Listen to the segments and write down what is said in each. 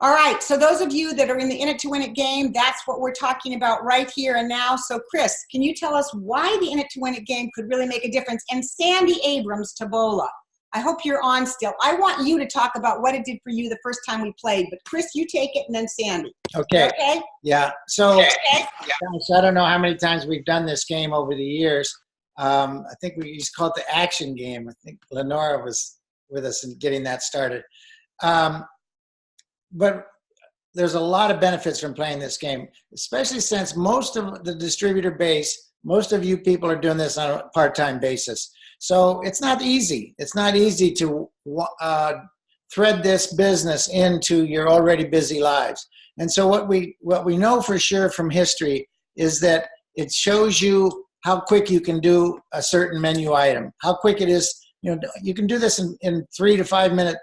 All right, so those of you that are in the In It to Win It game, that's what we're talking about right here and now. So Chris, can you tell us why the In It to Win It game could really make a difference? And Sandy Abrams, Tabola, I hope you're on still. I want you to talk about what it did for you the first time we played, but Chris, you take it, and then Sandy. Okay. Okay? Yeah, so gosh, I don't know how many times we've done this game over the years. I think we used to call it the action game. I think Lenora was with us in getting that started. But there's a lot of benefits from playing this game, especially since most of the distributor base, most of you people are doing this on a part-time basis. So it's not easy. It's not easy to thread this business into your already busy lives. And so what we know for sure from history is that it shows you how quick you can do a certain menu item, how quick it is. You know, you can do this in 3 to 5 minute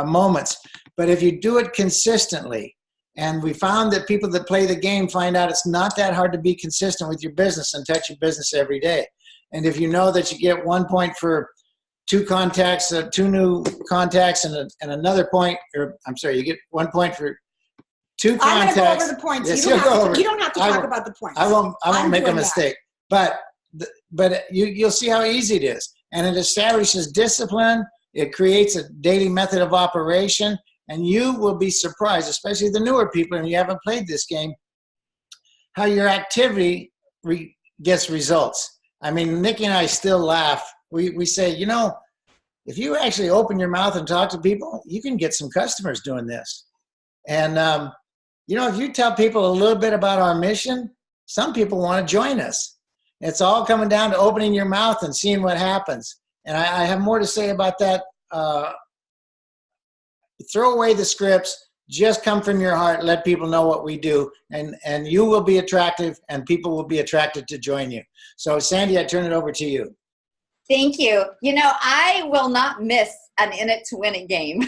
moments, but if you do it consistently, and we found that people that play the game find out it's not that hard to be consistent with your business and touch your business every day. And if you know that you get 1 point for 2 contacts, 2 new contacts, and another point, or I'm sorry, you get 1 point for 2 contacts. I'm going to go over the points. Yes, you don't have to talk about the points. I won't make a mistake. But you'll see how easy it is. And it establishes discipline. It creates a daily method of operation. And you will be surprised, especially the newer people, and you haven't played this game, how your activity gets results. I mean, Nikki and I still laugh. We say, you know, if you actually open your mouth and talk to people, you can get some customers doing this. And, you know, if you tell people a little bit about our mission, some people want to join us. It's all coming down to opening your mouth and seeing what happens. And I have more to say about that. Throw away the scripts. Just come from your heart. Let people know what we do. And you will be attractive, and people will be attracted to join you. So, Sandy, I turn it over to you. Thank you. You know, I will not miss an In It to Win It game.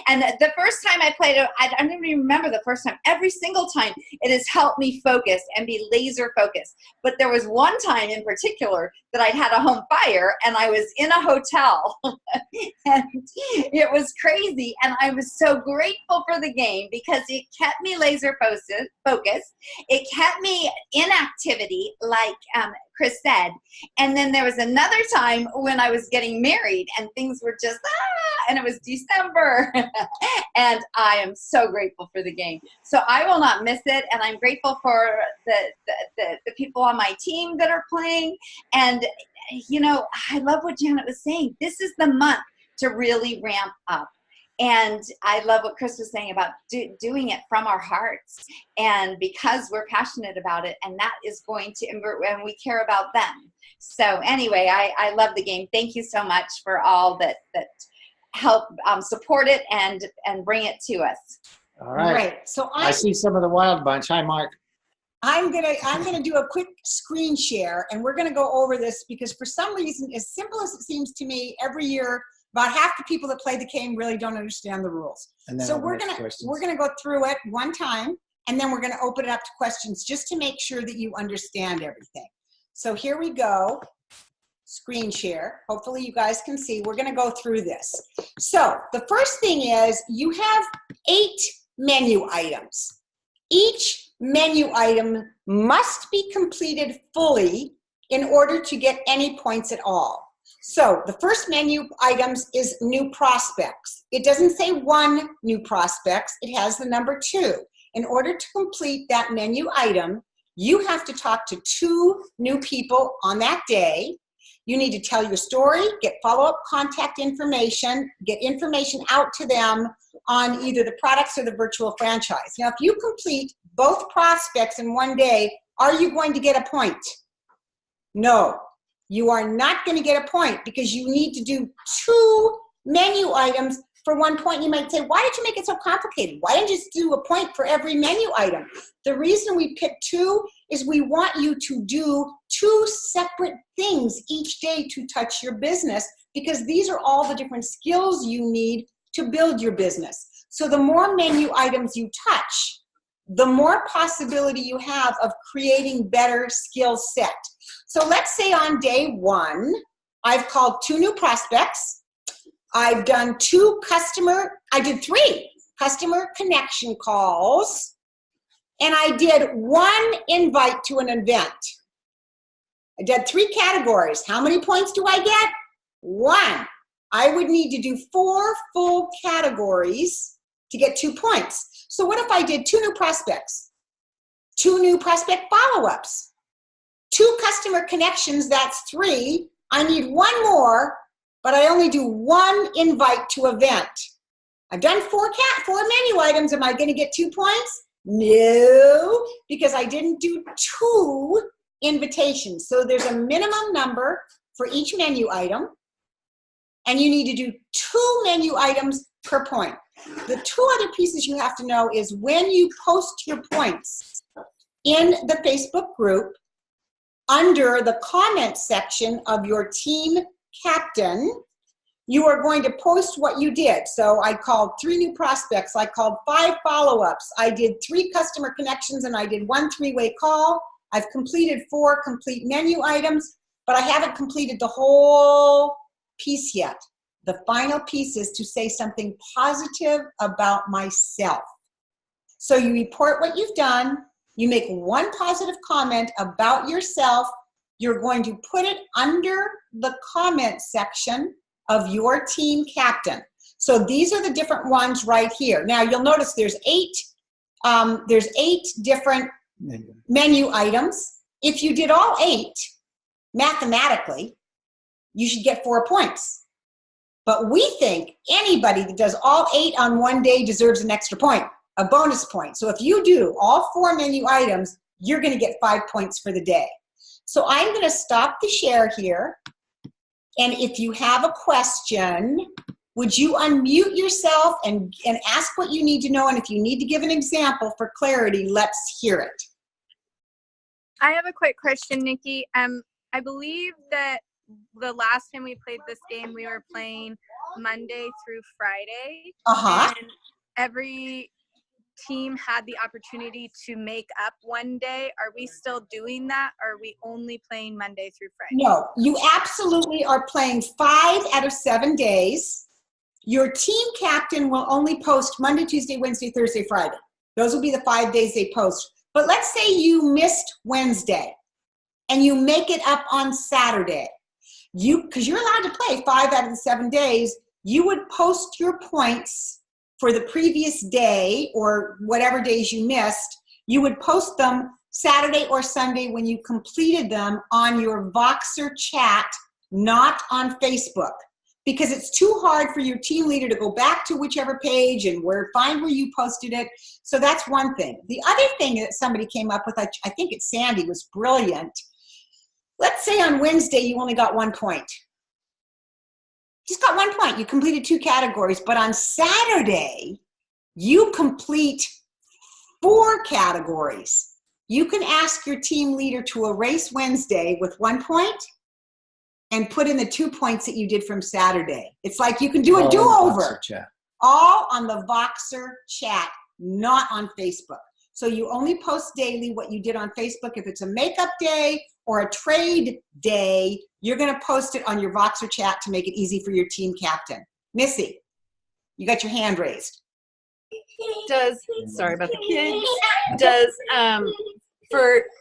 And the first time I played it, I don't even remember the first time. Every single time it has helped me focus and be laser focused. But there was one time in particular that I'd had a home fire and I was in a hotel and it was crazy. And I was so grateful for the game because it kept me laser focused. It kept me in activity, like Chris said. And then there was another time when I was getting married and things were just, and it was December. And I am so grateful for the game. So I will not miss it. And I'm grateful for the people on my team that are playing. And, you know, I love what Janet was saying. This is the month to really ramp up. And I love what Chris was saying about doing it from our hearts, and because we're passionate about it, and that is going to, and we care about them. So anyway, I love the game. Thank you so much for all that help support it and bring it to us. All right. Right. So I see some of the Wild Bunch. Hi, Mark. I'm gonna do a quick screen share, and we're gonna go over this because for some reason, as simple as it seems to me, every year about half the people that play the game really don't understand the rules. So we're gonna go through it one time, and then we're gonna open it up to questions just to make sure that you understand everything. So here we go. Screen share. Hopefully you guys can see. We're gonna go through this. So the first thing is you have 8 menu items. Each menu item must be completed fully in order to get any points at all. So the first menu items is new prospects. It doesn't say 1 new prospects, it has the number 2. In order to complete that menu item, you have to talk to 2 new people on that day. You need to tell your story, get follow-up contact information, get information out to them on either the products or the virtual franchise. Now, if you complete both prospects in one day, are you going to get a point? No, you are not going to get a point because you need to do 2 menu items for 1 point. You might say, why did you make it so complicated? Why didn't you just do a point for every menu item? The reason we picked 2 is we want you to do 2 separate things each day to touch your business, because these are all the different skills you need to build your business. So the more menu items you touch, the more possibility you have of creating better skill set. So let's say on day 1, I've called 2 new prospects. I've done 2 I did 3. customer connection calls, and I did 1 invite to an event. I did 3 categories. How many points do I get? 1. I would need to do 4 full categories to get 2 points. So what if I did 2 new prospects, 2 new prospect follow-ups, 2 customer connections, that's 3. I need 1 more, but I only do 1 invite to event. I've done 4 menu items. Am I going to get 2 points? No, because I didn't do 2 invitations. So there's a minimum number for each menu item, and you need to do 2 menu items per point. The 2 other pieces you have to know is when you post your points in the Facebook group, under the comment section of your team captain, you are going to post what you did. So I called 3 new prospects. I called 5 follow-ups. I did 3 customer connections, and I did 1 3-way call. I've completed 4 complete menu items, but I haven't completed the whole piece yet. The final piece is to say something positive about myself. So you report what you've done. You make 1 positive comment about yourself. You're going to put it under the comment section of your team captain. So these are the different ones right here. Now you'll notice there's 8 different menu items. If you did all 8, mathematically, you should get 4 points. But we think anybody that does all 8 on one day deserves an extra point, a bonus point. So if you do all 4 menu items, you're going to get 5 points for the day. So I'm going to stop the share here. And if you have a question, would you unmute yourself and ask what you need to know? And if you need to give an example for clarity, let's hear it. I have a quick question, Nikki. I believe that the last time we played this game, we were playing Monday through Friday. And every team had the opportunity to make up one day. Are we still doing that? Or are we only playing Monday through Friday? No, you absolutely are playing 5 out of 7 days. Your team captain will only post Monday, Tuesday, Wednesday, Thursday, Friday. Those will be the 5 days they post. But let's say you missed Wednesday and you make it up on Saturday. Because you're allowed to play 5 out of the 7 days, you would post your points for the previous day or whatever days you missed. You would post them Saturday or Sunday when you completed them on your Voxer chat, not on Facebook, because it's too hard for your team leader to go back to whichever page and find where you posted it. So that's one thing. The other thing that somebody came up with, I think it's Sandy, was brilliant. Let's say on Wednesday you only got 1 point. Just got 1 point. You completed 2 categories, but on Saturday you complete 4 categories. You can ask your team leader to erase Wednesday with 1 point and put in the 2 points that you did from Saturday. It's like you can do a do-over. All on the Voxer chat, not on Facebook. So you only post daily what you did on Facebook. If it's a makeup day or a trade day, you're going to post it on your Voxer chat to make it easy for your team captain. Missy, you got your hand raised. Sorry about the kids.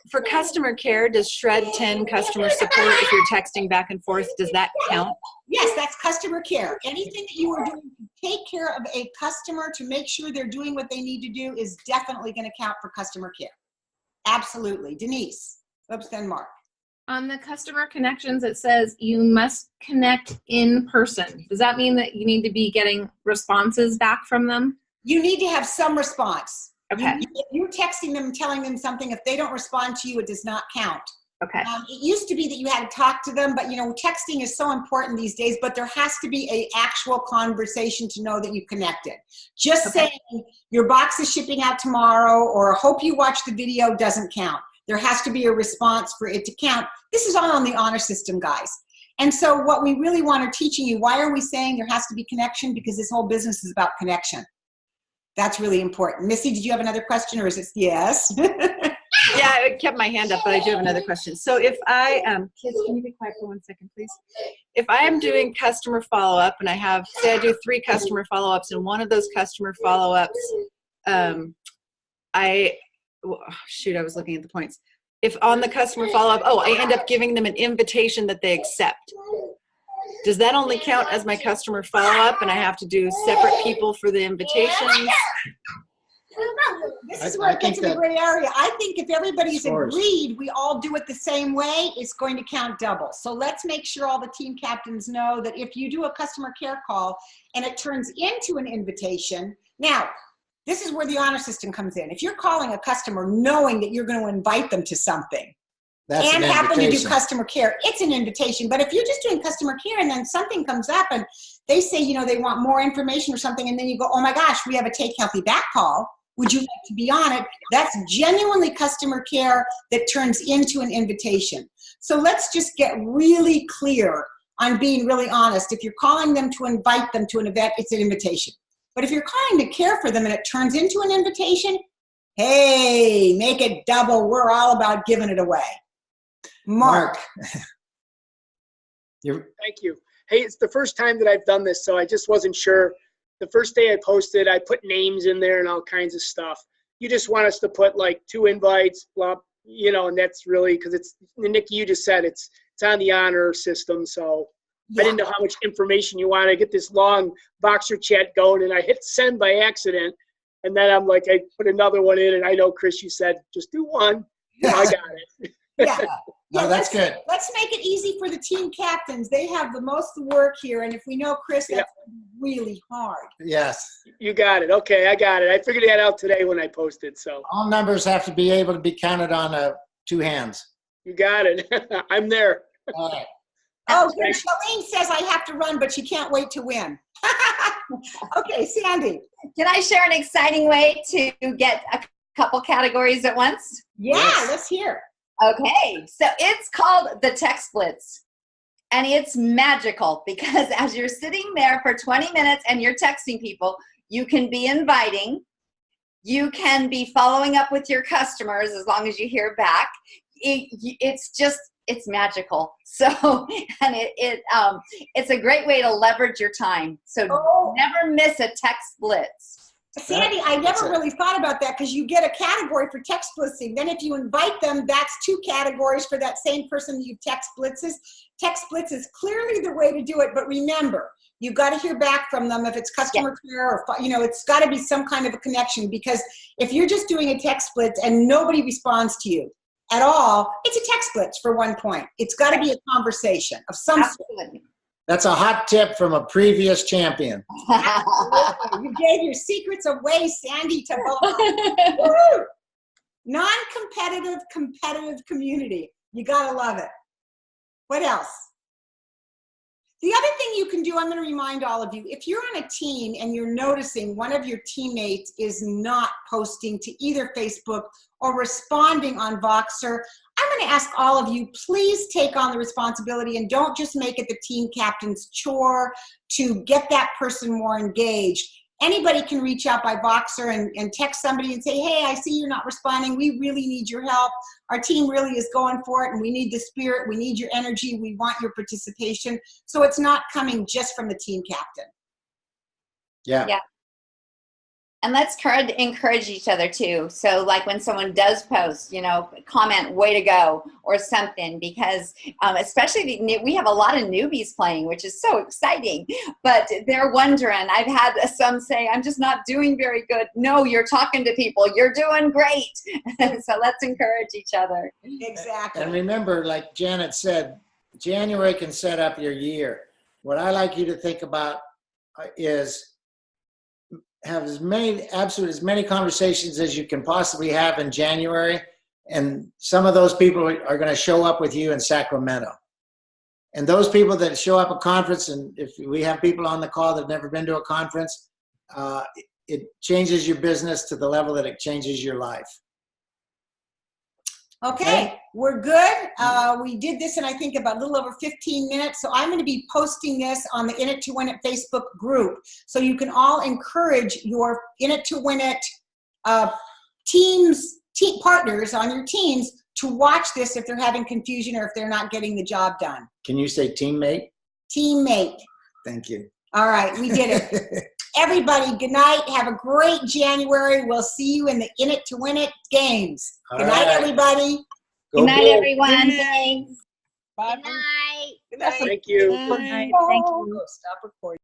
For customer care, does Shred 10 customer support, if you're texting back and forth, does that count? Yes, that's customer care. Anything that you are doing to take care of a customer to make sure they're doing what they need to do is definitely going to count for customer care. Absolutely. Denise. Oops, then Mark. On the customer connections, it says you must connect in person. Does that mean that you need to be getting responses back from them? You need to have some response. Okay. If you're texting them, telling them something, if they don't respond to you, it does not count. Okay. It used to be that you had to talk to them, but texting is so important these days, but there has to be an actual conversation to know that you connected. Just saying your box is shipping out tomorrow or hope you watch the video doesn't count. There has to be a response for it to count. This is all on the honor system, guys. And so what we really want to teaching you, why are we saying there has to be connection? Because this whole business is about connection. That's really important. Missy, did you have another question or is it yes? Yeah, I kept my hand up, but I do have another question. So if I, kids, can you be quiet for 1 second, please? If I am doing customer follow-up and say I do 3 customer follow-ups, and one of those customer follow-ups, I was looking at the points. If on the customer follow-up, I end up giving them an invitation that they accept. Does that only count as my customer follow-up, and I have to do separate people for the invitations? This is where it gets in the gray area. I think if everybody's agreed, we all do it the same way, it's going to count double. So let's make sure all the team captains know that if you do a customer care call and it turns into an invitation, now, this is where the honor system comes in. If you're calling a customer knowing that you're going to invite them to something, and happen to do customer care, it's an invitation. But if you're just doing customer care and then something comes up and they say, they want more information or something, and then you go, oh my gosh, we have a Take Healthy Back call. Would you like to be on it? That's genuinely customer care that turns into an invitation. So let's just get really clear on being really honest. If you're calling them to invite them to an event, it's an invitation. But if you're calling to care for them and it turns into an invitation, hey, make it double. We're all about giving it away. Mark. Thank you. Hey, it's the first time that I've done this, so I just wasn't sure. The first day I posted, I put names in there and all kinds of stuff. You just want us to put like 2 invites, blah, and that's really, because it's, Nikki, you just said it's on the honor system, so yeah. I didn't know how much information you want to get this long Voxer chat going, and I hit send by accident, and then I'm like, I put another one in, and I know, Chris, you said, just do one. Yeah. I got it. Yeah. No, that's good. Let's make it easy for the team captains. They have the most work here, and if we know Chris, that's really hard. Yes. You got it. Okay, I got it. I figured that out today when I posted. So all numbers have to be able to be counted on 2 hands. You got it. I'm there. All right. Oh, good. Shalene says I have to run, but she can't wait to win. Okay, Sandy. Can I share an exciting way to get a couple categories at once? Yeah, let's hear. Okay, so it's called the Text Blitz, and it's magical because as you're sitting there for 20 minutes and you're texting people, you can be inviting, you can be following up with your customers as long as you hear back. It's magical. So, and it's a great way to leverage your time. So never miss a Text Blitz. Sandy, I never really thought about that because you get a category for text blitzing. Then if you invite them, that's 2 categories for that same person you text blitzes. Text blitz is clearly the way to do it, but remember, you've got to hear back from them if it's customer care or, it's got to be some kind of a connection, because if you're just doing a text blitz and nobody responds to you at all, it's a text blitz for 1 point. It's got to be a conversation of some sort. That's a hot tip from a previous champion. You gave your secrets away, Sandy Tabone. Non-competitive, competitive community. You gotta love it. What else? The other thing you can do, I'm going to remind all of you, if you're on a team and you're noticing one of your teammates is not posting to either Facebook or responding on Voxer, I'm going to ask all of you, please take on the responsibility and don't just make it the team captain's chore to get that person more engaged. Anybody can reach out by Voxer and text somebody and say, hey, I see you're not responding. We really need your help. Our team really is going for it, and we need the spirit. We need your energy. We want your participation. So it's not coming just from the team captain. Yeah. And let's encourage each other too. So like when someone does post, comment, way to go, or something, because especially we have a lot of newbies playing, which is so exciting, but they're wondering, I've had some say, I'm just not doing very good. No, you're talking to people. You're doing great. So let's encourage each other. Exactly. And remember, like Janet said, January can set up your year. What I like you to think about is have as many conversations as you can possibly have in January, and some of those people are going to show up with you in Sacramento. And those people that show up at conference, and if we have people on the call that have never been to a conference, it changes your business to the level that it changes your life. Okay, we're good. We did this in, I think, about a little over 15 minutes. So I'm going to be posting this on the In It to Win It Facebook group. So you can all encourage your In It to Win It teams team partners on your teams to watch this if they're having confusion or if they're not getting the job done. Can you say teammate? Teammate. Thank you. All right, we did it. Everybody, good night. Have a great January. We'll see you in the In It to Win It games. All Good night, right. everybody. Go Good night, Bulls. everyone. Thanks. Bye. Thank you. Good night. Thank you. Stop recording.